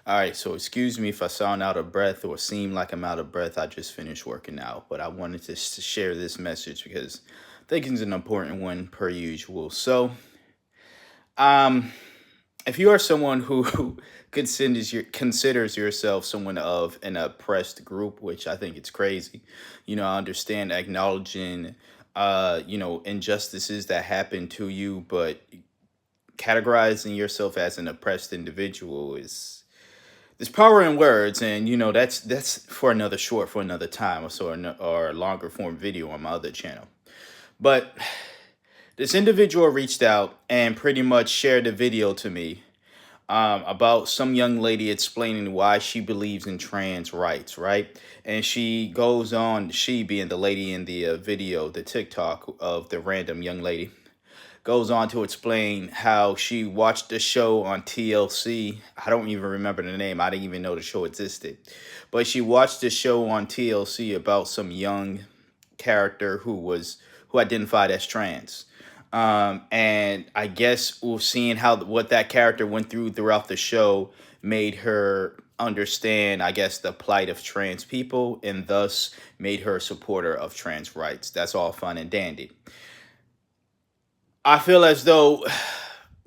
All right, so excuse me if I sound out of breath or seem like I'm out of breath. I just finished working out, but I wanted to share this message because I think it's an important one per usual. Um, if you are someone who considers yourself someone of an oppressed group, which I think it's crazy, I understand acknowledging, injustices that happen to you, but categorizing yourself as an oppressed individual is there's power in words, and that's for another short for another time, or a longer form video on my other channel. But this individual reached out and pretty much shared a video to me about some young lady explaining why she believes in trans rights, right? And she goes on, she being the lady in the video, the TikTok of the random young lady, goes on to explain how she watched the show on TLC. I don't even remember the name. I didn't even know the show existed. But she watched the show on TLC about some young character who identified as trans. And I guess seeing how what that character went throughout the show made her understand, I guess, the plight of trans people, and thus made her a supporter of trans rights. That's all fun and dandy. I feel as though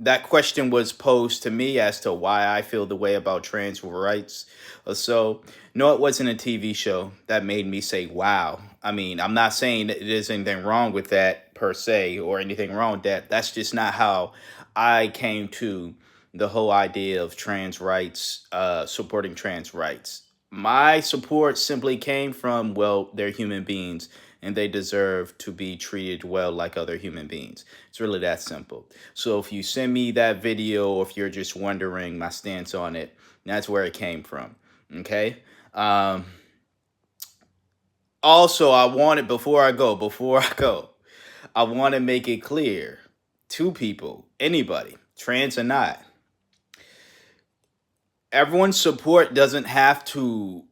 that question was posed to me as to why I feel the way about trans rights. So, no, it wasn't a TV show that made me say, wow. I mean, I'm not saying that there's anything wrong with that per se or anything wrong with that. That's just not how I came to the whole idea of trans rights, supporting trans rights. My support simply came from, well, they're human beings and they deserve to be treated well like other human beings. It's really that simple. So if you send me that video, or if you're just wondering my stance on it, that's where it came from. Okay. Um, Also, I wanted before I go, I want to make it clear to people, anybody, trans or not, everyone's support doesn't have to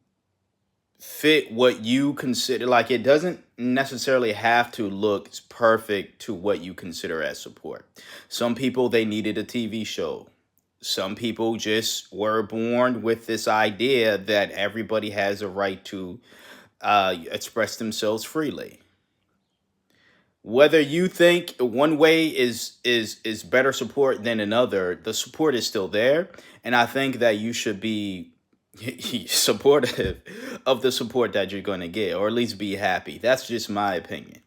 fit what you consider, like it doesn't necessarily have to look perfect to what you consider as support. Some people, they needed a TV show. Some people just were born with this idea that everybody has a right to express themselves freely. Whether you think one way is better support than another, the support is still there, and I think that you should be supportive of the support that you're going to get, or at least be happy. That's just my opinion.